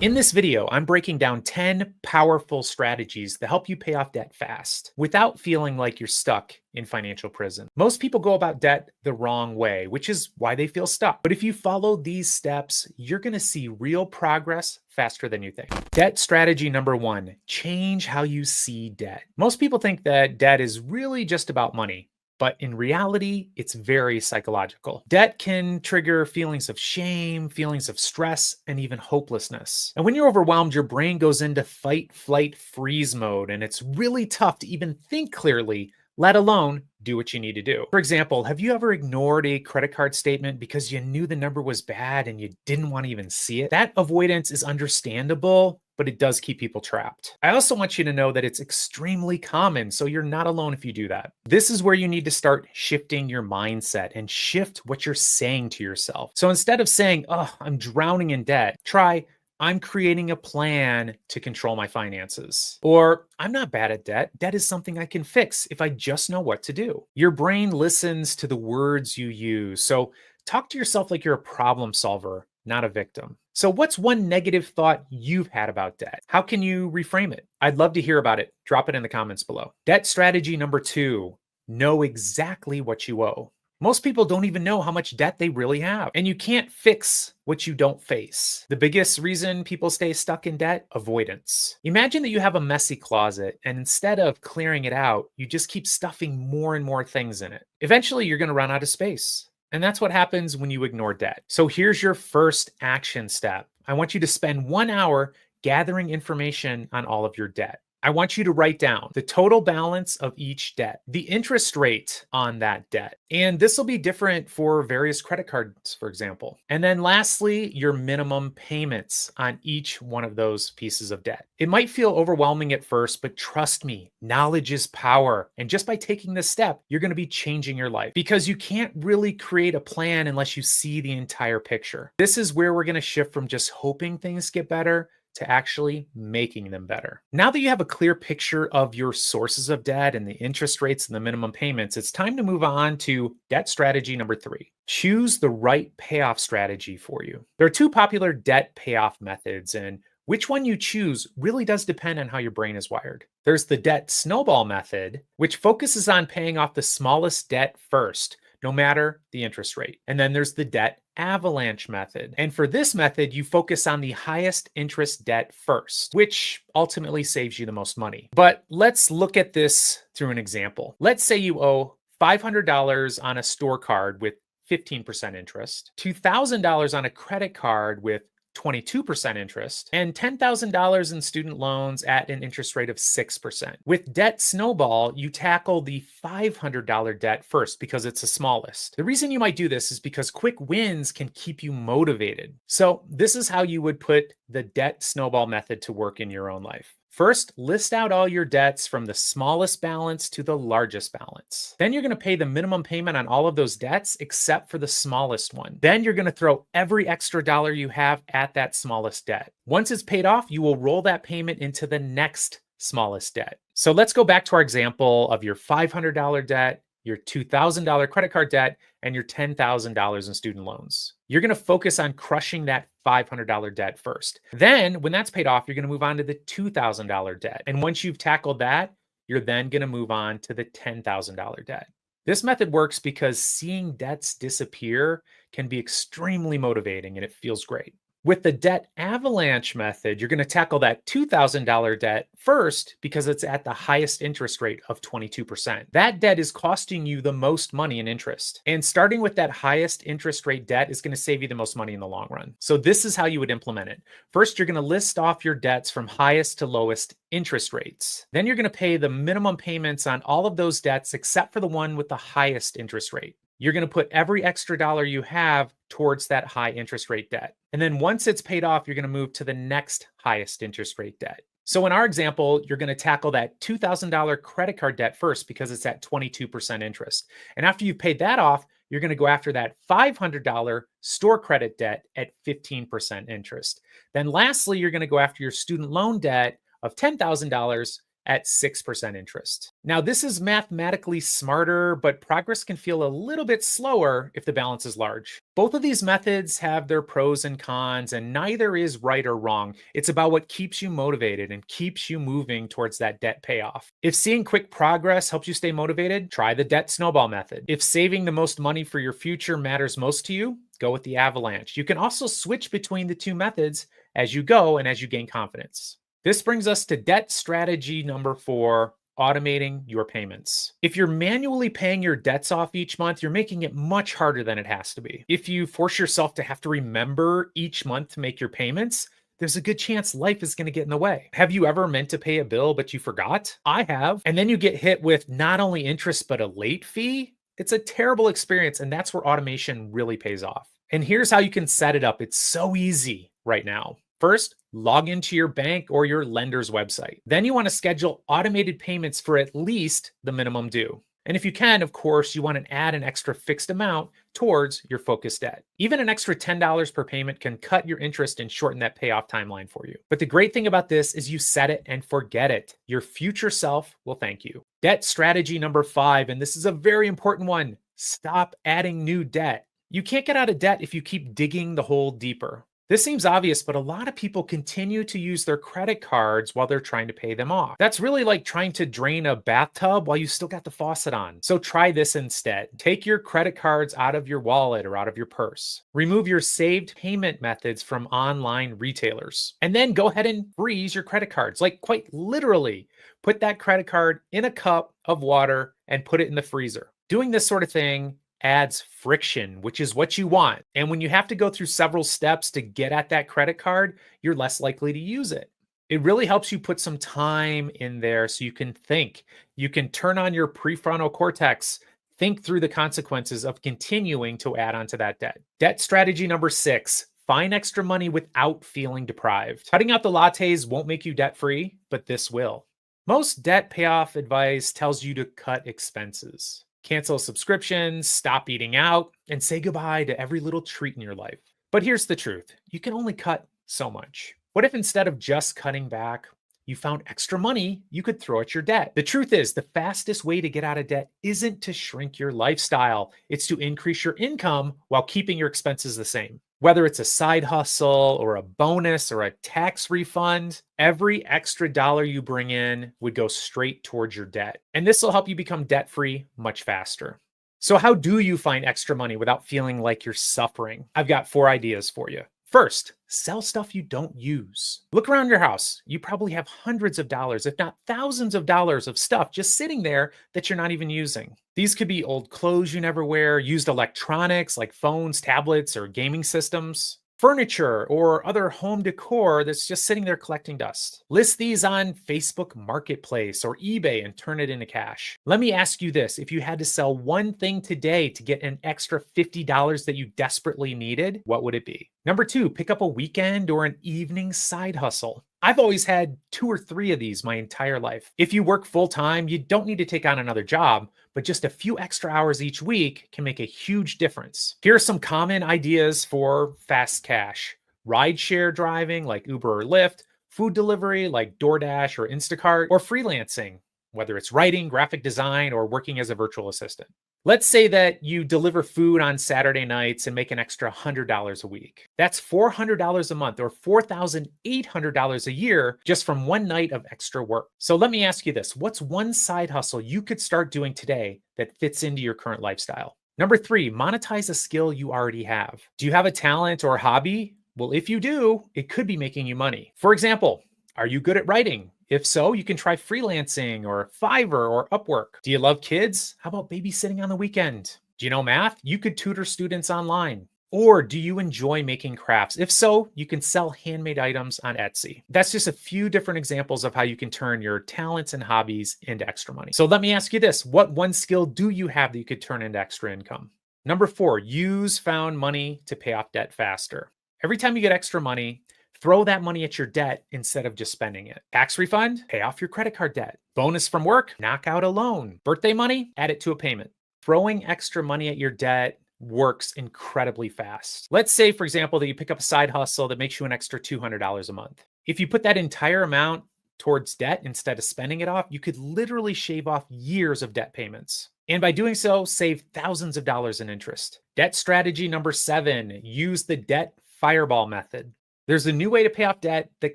In this video, I'm breaking down 10 powerful strategies to help you pay off debt fast without feeling like you're stuck in financial prison. Most people go about debt the wrong way, which is why they feel stuck. But if you follow these steps, you're going to see real progress faster than you think. Debt strategy number one, change how you see debt. Most people think that debt is really just about money. But in reality, it's very psychological. Debt can trigger feelings of shame, feelings of stress, and even hopelessness. And when you're overwhelmed, your brain goes into fight, flight, freeze mode, and it's really tough to even think clearly, let alone do what you need to do. For example, have you ever ignored a credit card statement because you knew the number was bad and you didn't want to even see it? That avoidance is understandable, but it does keep people trapped. I also want you to know that it's extremely common, so you're not alone if you do that. This is where you need to start shifting your mindset and shift what you're saying to yourself. So instead of saying, "Oh, I'm drowning in debt," try, "I'm creating a plan to control my finances." Or, "I'm not bad at debt. Debt is something I can fix if I just know what to do." Your brain listens to the words you use. So talk to yourself like you're a problem solver, not a victim. So what's one negative thought you've had about debt? How can you reframe it? I'd love to hear about it. Drop it in the comments below. Debt strategy number two, know exactly what you owe. Most people don't even know how much debt they really have, and you can't fix what you don't face. The biggest reason people stay stuck in debt? Avoidance. Imagine that you have a messy closet, and instead of clearing it out, you just keep stuffing more and more things in it. Eventually, you're going to run out of space. And that's what happens when you ignore debt. So here's your first action step. I want you to spend 1 hour gathering information on all of your debt. I want you to write down the total balance of each debt, the interest rate on that debt. And this will be different for various credit cards, for example. And then lastly, your minimum payments on each one of those pieces of debt. It might feel overwhelming at first, but trust me, knowledge is power. And just by taking this step, you're going to be changing your life because you can't really create a plan unless you see the entire picture. This is where we're going to shift from just hoping things get better to actually making them better. Now that you have a clear picture of your sources of debt and the interest rates and the minimum payments, it's time to move on to debt strategy number three. Choose the right payoff strategy for you. There are two popular debt payoff methods, and which one you choose really does depend on how your brain is wired. There's the debt snowball method, which focuses on paying off the smallest debt first, no matter the interest rate. And then there's the debt avalanche method. And for this method, you focus on the highest interest debt first, which ultimately saves you the most money. But let's look at this through an example. Let's say you owe $500 on a store card with 15% interest, $2,000 on a credit card with 22% interest, and $10,000 in student loans at an interest rate of 6%. With Debt Snowball, you tackle the $500 debt first because it's the smallest. The reason you might do this is because quick wins can keep you motivated. So this is how you would put the Debt Snowball method to work in your own life. First, list out all your debts from the smallest balance to the largest balance. Then you're going to pay the minimum payment on all of those debts except for the smallest one. Then you're going to throw every extra dollar you have at that smallest debt. Once it's paid off, you will roll that payment into the next smallest debt. So let's go back to our example of your $500 debt, your $2,000 credit card debt, and your $10,000 in student loans. You're going to focus on crushing that $500 debt first. Then when that's paid off, you're going to move on to the $2,000 debt. And once you've tackled that, you're then going to move on to the $10,000 debt. This method works because seeing debts disappear can be extremely motivating and it feels great. With the debt avalanche method, you're going to tackle that $2,000 debt first because it's at the highest interest rate of 22%. That debt is costing you the most money in interest. And starting with that highest interest rate debt is going to save you the most money in the long run. So this is how you would implement it. First, you're going to list off your debts from highest to lowest interest rates. Then you're going to pay the minimum payments on all of those debts except for the one with the highest interest rate. You're going to put every extra dollar you have towards that high interest rate debt. And then once it's paid off, you're going to move to the next highest interest rate debt. So in our example, you're going to tackle that $2,000 credit card debt first because it's at 22% interest. And after you've paid that off, you're going to go after that $500 store credit debt at 15% interest. Then lastly, you're going to go after your student loan debt of $10,000 at 6% interest. Now, this is mathematically smarter, but progress can feel a little bit slower if the balance is large. Both of these methods have their pros and cons, and neither is right or wrong. It's about what keeps you motivated and keeps you moving towards that debt payoff. If seeing quick progress helps you stay motivated, try the debt snowball method. If saving the most money for your future matters most to you, go with the avalanche. You can also switch between the two methods as you go and as you gain confidence. This brings us to debt strategy number 4, automating your payments. If you're manually paying your debts off each month, you're making it much harder than it has to be. If you force yourself to have to remember each month to make your payments, there's a good chance life is going to get in the way. Have you ever meant to pay a bill but you forgot? I have. And then you get hit with not only interest but a late fee. It's a terrible experience, and that's where automation really pays off. And here's how you can set it up. It's so easy right now. First, log into your bank or your lender's website. Then you want to schedule automated payments for at least the minimum due. And if you can, of course, you want to add an extra fixed amount towards your focused debt. Even an extra $10 per payment can cut your interest and shorten that payoff timeline for you. But the great thing about this is you set it and forget it. Your future self will thank you. Debt strategy number 5, and this is a very important one. Stop adding new debt. You can't get out of debt if you keep digging the hole deeper. This seems obvious, but a lot of people continue to use their credit cards while they're trying to pay them off. That's really like trying to drain a bathtub while you still got the faucet on. So try this instead. Take your credit cards out of your wallet or out of your purse. Remove your saved payment methods from online retailers. And then go ahead and freeze your credit cards. Like quite literally, put that credit card in a cup of water and put it in the freezer. Doing this sort of thing adds friction, which is what you want. And when you have to go through several steps to get at that credit card, you're less likely to use it. It really helps you put some time in there so you can think. You can turn on your prefrontal cortex, think through the consequences of continuing to add onto that debt. Debt strategy number 6, find extra money without feeling deprived. Cutting out the lattes won't make you debt-free, but this will. Most debt payoff advice tells you to cut expenses. Cancel subscriptions, stop eating out, and say goodbye to every little treat in your life. But here's the truth. You can only cut so much. What if instead of just cutting back, you found extra money you could throw at your debt? The truth is, the fastest way to get out of debt isn't to shrink your lifestyle. It's to increase your income while keeping your expenses the same. Whether it's a side hustle or a bonus or a tax refund, every extra dollar you bring in would go straight towards your debt. And this will help you become debt-free much faster. So how do you find extra money without feeling like you're suffering? I've got 4 ideas for you. First, sell stuff you don't use. Look around your house. You probably have hundreds of dollars, if not thousands of dollars of stuff just sitting there that you're not even using. These could be old clothes you never wear, used electronics like phones, tablets, or gaming systems, furniture, or other home decor that's just sitting there collecting dust. List these on Facebook Marketplace or eBay and turn it into cash. Let me ask you this. If you had to sell one thing today to get an extra $50 that you desperately needed, what would it be? Number 2, pick up a weekend or an evening side hustle. I've always had 2 or 3 of these my entire life. If you work full time, you don't need to take on another job, but just a few extra hours each week can make a huge difference. Here are some common ideas for fast cash. Rideshare driving like Uber or Lyft, food delivery like DoorDash or Instacart, or freelancing, whether it's writing, graphic design, or working as a virtual assistant. Let's say that you deliver food on Saturday nights and make an extra $100 a week. That's $400 a month or $4,800 a year just from one night of extra work. So let me ask you this. What's one side hustle you could start doing today that fits into your current lifestyle? Number 3, monetize a skill you already have. Do you have a talent or hobby? Well, if you do, it could be making you money. For example, are you good at writing? If so, you can try freelancing or Fiverr or Upwork. Do you love kids? How about babysitting on the weekend? Do you know math? You could tutor students online. Or do you enjoy making crafts? If so, you can sell handmade items on Etsy. That's just a few different examples of how you can turn your talents and hobbies into extra money. So let me ask you this. What one skill do you have that you could turn into extra income? Number 4, use found money to pay off debt faster. Every time you get extra money, throw that money at your debt instead of just spending it. Tax refund, pay off your credit card debt. Bonus from work, knock out a loan. Birthday money, add it to a payment. Throwing extra money at your debt works incredibly fast. Let's say, for example, that you pick up a side hustle that makes you an extra $200 a month. If you put that entire amount towards debt instead of spending it off, you could literally shave off years of debt payments. And by doing so, save thousands of dollars in interest. Debt strategy number 7, use the debt fireball method. There's a new way to pay off debt that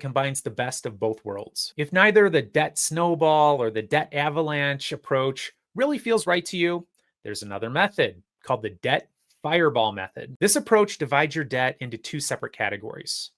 combines the best of both worlds. If neither the debt snowball or the debt avalanche approach really feels right to you, there's another method called the debt fireball method. This approach divides your debt into 2 separate categories: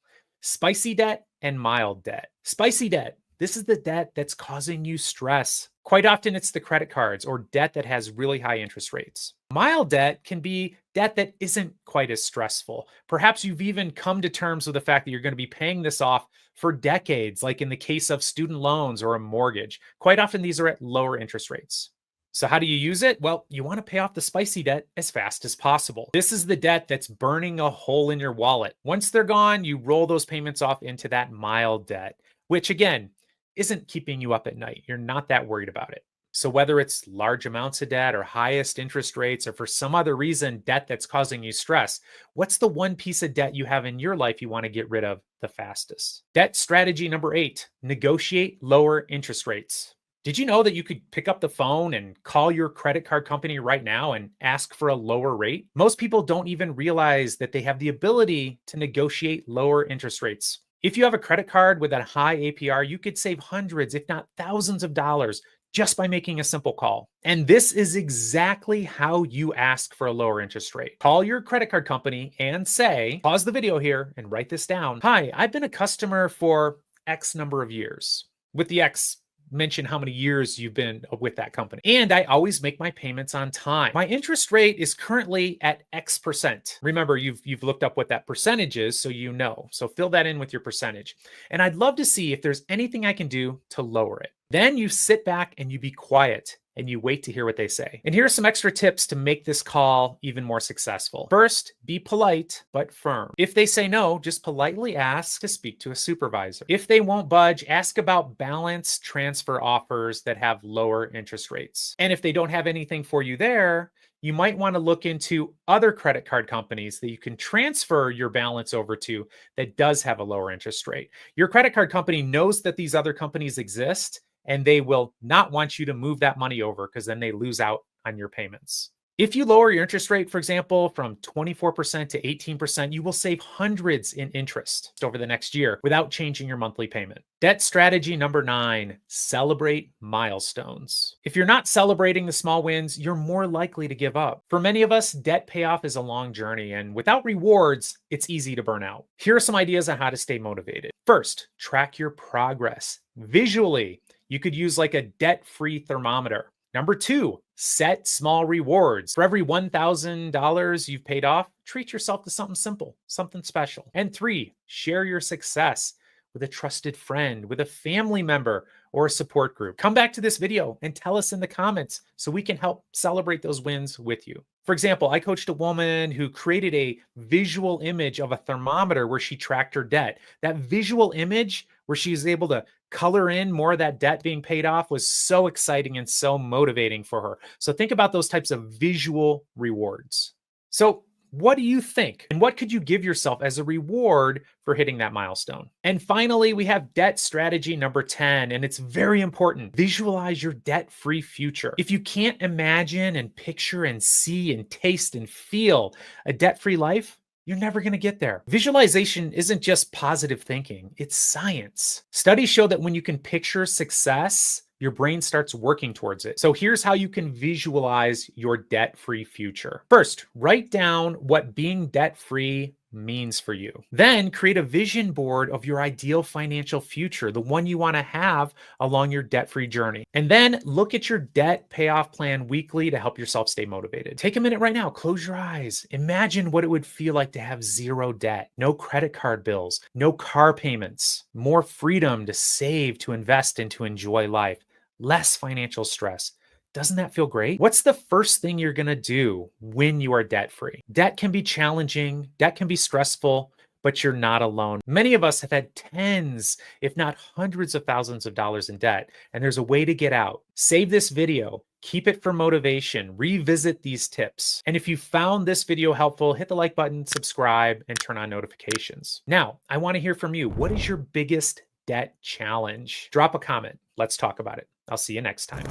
spicy debt and mild debt. Spicy debt. This is the debt that's causing you stress. Quite often it's the credit cards or debt that has really high interest rates. Mild debt can be debt that isn't quite as stressful. Perhaps you've even come to terms with the fact that you're going to be paying this off for decades, like in the case of student loans or a mortgage. Quite often these are at lower interest rates. So how do you use it? Well, you want to pay off the spicy debt as fast as possible. This is the debt that's burning a hole in your wallet. Once they're gone, you roll those payments off into that mild debt, which again, isn't keeping you up at night. You're not that worried about it. So whether it's large amounts of debt or highest interest rates, or for some other reason, debt that's causing you stress, what's the one piece of debt you have in your life you want to get rid of the fastest? Debt strategy number 8, negotiate lower interest rates. Did you know that you could pick up the phone and call your credit card company right now and ask for a lower rate? Most people don't even realize that they have the ability to negotiate lower interest rates. If you have a credit card with a high APR, you could save hundreds, if not thousands of dollars just by making a simple call. And this is exactly how you ask for a lower interest rate. Call your credit card company and say, pause the video here and write this down. Hi, I've been a customer for X number of years. With the X, mention how many years you've been with that company. And I always make my payments on time. My interest rate is currently at X percent. Remember, you've looked up what that percentage is, so you know. So fill that in with your percentage. And I'd love to see if there's anything I can do to lower it. Then you sit back and you be quiet and you wait to hear what they say. And here are some extra tips to make this call even more successful. First, be polite but firm. If they say no, just politely ask to speak to a supervisor. If they won't budge, ask about balance transfer offers that have lower interest rates. And if they don't have anything for you there, you might want to look into other credit card companies that you can transfer your balance over to that does have a lower interest rate. Your credit card company knows that these other companies exist, and they will not want you to move that money over because then they lose out on your payments. If you lower your interest rate, for example, from 24% to 18%, you will save hundreds in interest over the next year without changing your monthly payment. Debt strategy number 9, celebrate milestones. If you're not celebrating the small wins, you're more likely to give up. For many of us, debt payoff is a long journey, and without rewards, it's easy to burn out. Here are some ideas on how to stay motivated. First, track your progress visually. You could use like a debt-free thermometer. Number 2, set small rewards. For every $1,000 you've paid off, treat yourself to something simple, something special. And 3, share your success with a trusted friend, with a family member, or a support group. Come back to this video and tell us in the comments so we can help celebrate those wins with you. For example, I coached a woman who created a visual image of a thermometer where she tracked her debt. That visual image where she was able to color in more of that debt being paid off was so exciting and so motivating for her. So think about those types of visual rewards. So what do you think? And what could you give yourself as a reward for hitting that milestone? And finally, we have debt strategy number 10, and it's very important. Visualize your debt-free future. If you can't imagine and picture and see and taste and feel a debt-free life, you're never going to get there. Visualization isn't just positive thinking, it's science. Studies show that when you can picture success, your brain starts working towards it. So here's how you can visualize your debt-free future. First, write down what being debt-free means for you. Then create a vision board of your ideal financial future, the one you want to have along your debt-free journey. And then look at your debt payoff plan weekly to help yourself stay motivated. Take a minute right now, close your eyes. Imagine what it would feel like to have zero debt, no credit card bills, no car payments, more freedom to save, to invest, and to enjoy life, less financial stress. Doesn't that feel great? What's the first thing you're going to do when you are debt-free? Debt can be challenging, debt can be stressful, but you're not alone. Many of us have had tens, if not hundreds of thousands of dollars in debt, and there's a way to get out. Save this video, keep it for motivation, revisit these tips. And if you found this video helpful, hit the like button, subscribe, and turn on notifications. Now, I want to hear from you. What is your biggest debt challenge? Drop a comment. Let's talk about it. I'll see you next time.